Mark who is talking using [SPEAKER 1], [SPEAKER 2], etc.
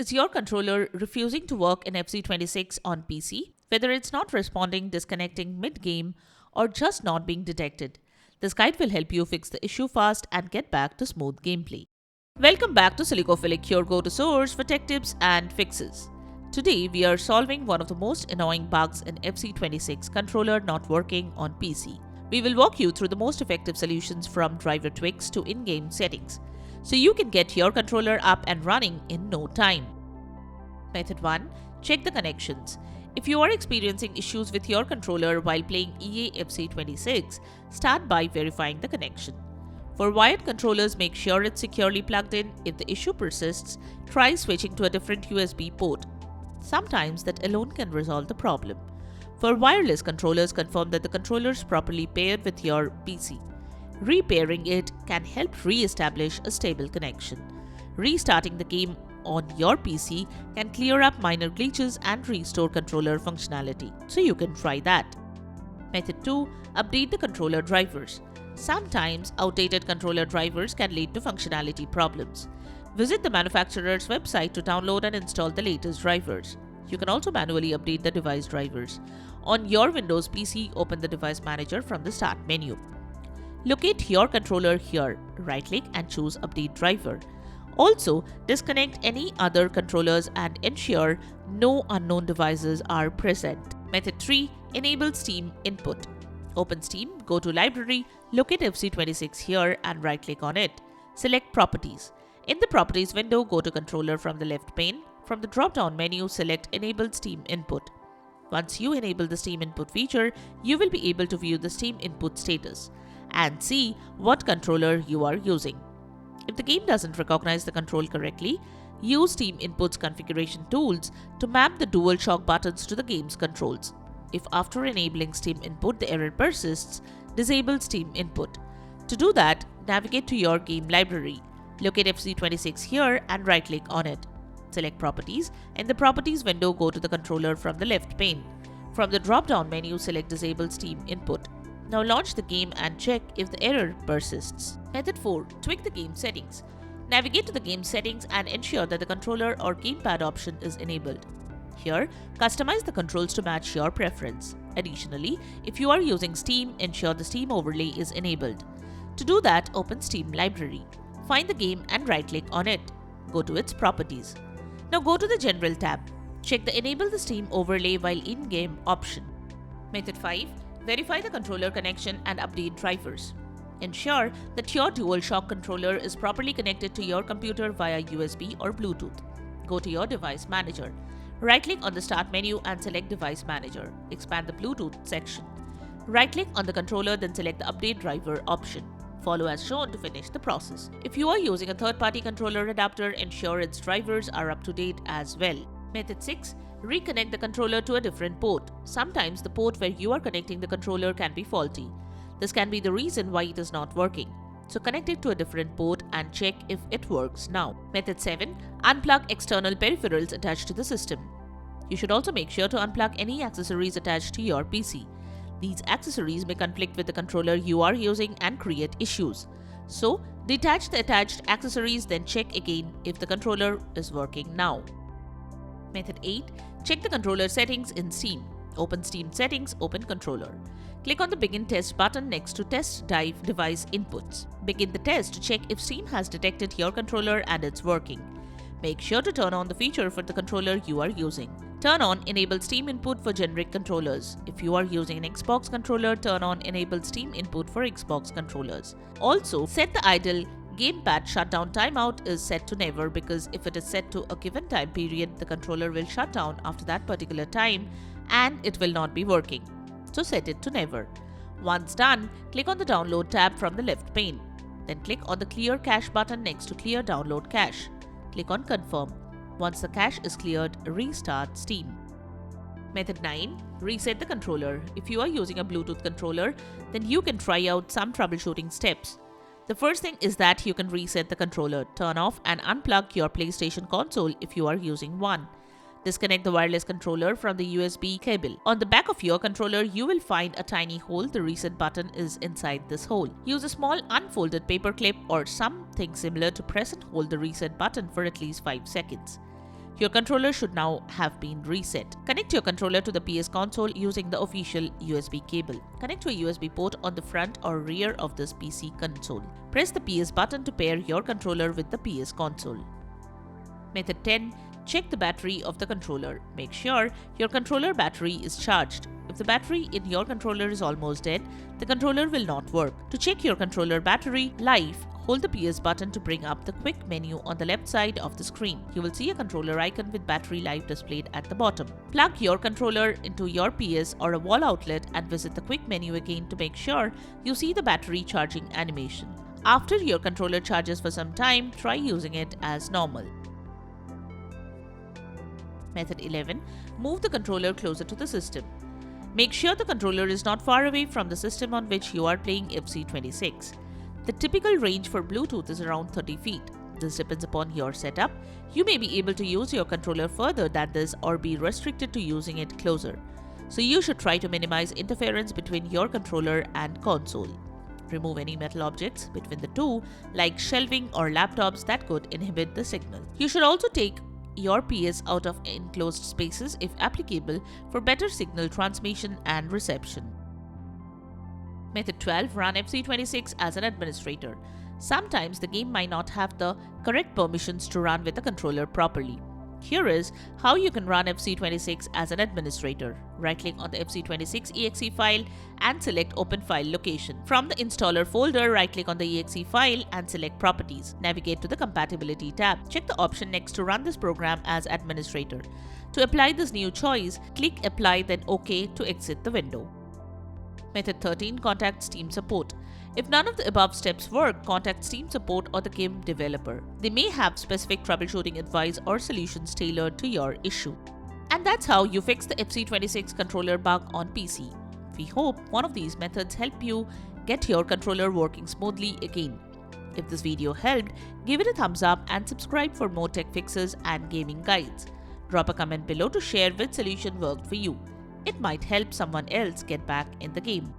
[SPEAKER 1] Is your controller refusing to work in FC26 on PC? Whether it's not responding, disconnecting mid-game, or just not being detected, this guide will help you fix the issue fast and get back to smooth gameplay. Welcome back to Silicophilic, your go-to source for tech tips and fixes. Today, we are solving one of the most annoying bugs in FC26 controller not working on PC. We will walk you through the most effective solutions from driver tweaks to in-game settings, so you can get your controller up and running in no time. Method 1. Check the connections. If you are experiencing issues with your controller while playing EA FC26, start by verifying the connection. For wired controllers, make sure it's securely plugged in. If the issue persists, try switching to a different USB port. Sometimes that alone can resolve the problem. For wireless controllers, confirm that the controller is properly paired with your PC. Repairing it can help re-establish a stable connection. Restarting the game on your PC can clear up minor glitches and restore controller functionality, so you can try that. Method 2. Update the controller drivers. Sometimes outdated controller drivers can lead to functionality problems. Visit the manufacturer's website to download and install the latest drivers. You can also manually update the device drivers. On your Windows PC, open the device manager from the start menu. Locate your controller here, right-click and choose Update Driver. Also, disconnect any other controllers and ensure no unknown devices are present. Method 3. Enable Steam input. Open Steam, go to Library, locate FC26 here and right-click on it. Select Properties. In the Properties window, go to Controller from the left pane. From the drop-down menu, select Enable Steam Input. Once you enable the Steam Input feature, you will be able to view the Steam Input status and see what controller you are using. If the game doesn't recognize the control correctly, use Steam Input's configuration tools to map the DualShock buttons to the game's controls. If after enabling Steam Input the error persists, disable Steam Input. To do that, navigate to your game library. Locate FC26 here and right-click on it. Select Properties. In the Properties window, go to the controller from the left pane. From the drop-down menu, select Disable Steam Input. Now launch the game and check if the error persists. Method 4. Tweak the game settings. Navigate to the game settings and ensure that the controller or gamepad option is enabled. Here, customize the controls to match your preference. Additionally, if you are using Steam, ensure the Steam overlay is enabled. To do that, open Steam Library. Find the game and right-click on it. Go to its properties. Now go to the General tab. Check the Enable the Steam overlay while in-game option. Method 5. Verify the controller connection and update drivers. Ensure that your DualShock controller is properly connected to your computer via USB or Bluetooth. Go to your device manager. Right-click on the Start menu and select Device Manager. Expand the Bluetooth section. Right-click on the controller, then select the Update Driver option. Follow as shown to finish the process. If you are using a third-party controller adapter, ensure its drivers are up to date as well. Method 6. Reconnect the controller to a different port. Sometimes the port where you are connecting the controller can be faulty. This can be the reason why it is not working. So connect it to a different port and check if it works now. Method 7. Unplug external peripherals attached to the system. You should also make sure to unplug any accessories attached to your PC. These accessories may conflict with the controller you are using and create issues. So, detach the attached accessories, then check again if the controller is working now. Method 8. Check the controller settings in Steam. Open Steam Settings, open Controller. Click on the Begin Test button next to Test Dive Device Inputs. Begin the test to check if Steam has detected your controller and it's working. Make sure to turn on the feature for the controller you are using. Turn on Enable Steam Input for generic controllers. If you are using an Xbox controller, turn on Enable Steam Input for Xbox controllers. Also, set the idle gamepad shutdown timeout is set to never, because if it is set to a given time period, the controller will shut down after that particular time and it will not be working. So set it to never. Once done, click on the Download tab from the left pane. Then click on the Clear Cache button next to Clear Download Cache. Click on Confirm. Once the cache is cleared, restart Steam. Method 9. Reset the controller. If you are using a Bluetooth controller, then you can try out some troubleshooting steps. The first thing is that you can reset the controller. Turn off and unplug your PlayStation console if you are using one. Disconnect the wireless controller from the USB cable. On the back of your controller, you will find a tiny hole. The reset button is inside this hole. Use a small unfolded paper clip or something similar to press and hold the reset button for at least 5 seconds. Your controller should now have been reset. Connect your controller to the PS console using the official USB cable. Connect to a USB port on the front or rear of this PC console. Press the PS button to pair your controller with the PS console. Method 10. Check the battery of the controller. Make sure your controller battery is charged. If the battery in your controller is almost dead, the controller will not work. To check your controller battery life, hold the PS button to bring up the quick menu on the left side of the screen. You will see a controller icon with battery life displayed at the bottom. Plug your controller into your PS or a wall outlet and visit the quick menu again to make sure you see the battery charging animation. After your controller charges for some time, try using it as normal. Method 11. Move the controller closer to the system. Make sure the controller is not far away from the system on which you are playing FC26. The typical range for Bluetooth is around 30 feet. This depends upon your setup. You may be able to use your controller further than this or be restricted to using it closer. So you should try to minimize interference between your controller and console. Remove any metal objects between the two, like shelving or laptops that could inhibit the signal. You should also take your PS out of enclosed spaces if applicable for better signal transmission and reception. Method 12. Run FC26 as an administrator. Sometimes the game might not have the correct permissions to run with the controller properly. Here is how you can run FC26 as an administrator. Right-click on the FC26 exe file and select Open File Location. From the Installer folder, right-click on the exe file and select Properties. Navigate to the Compatibility tab. Check the option next to run this program as administrator. To apply this new choice, click Apply then OK to exit the window. Method 13. Contact Steam Support. If none of the above steps work, contact Steam Support or the game developer. They may have specific troubleshooting advice or solutions tailored to your issue. And that's how you fix the FC26 controller bug on PC. We hope one of these methods help you get your controller working smoothly again. If this video helped, give it a thumbs up and subscribe for more tech fixes and gaming guides. Drop a comment below to share which solution worked for you. It might help someone else get back in the game.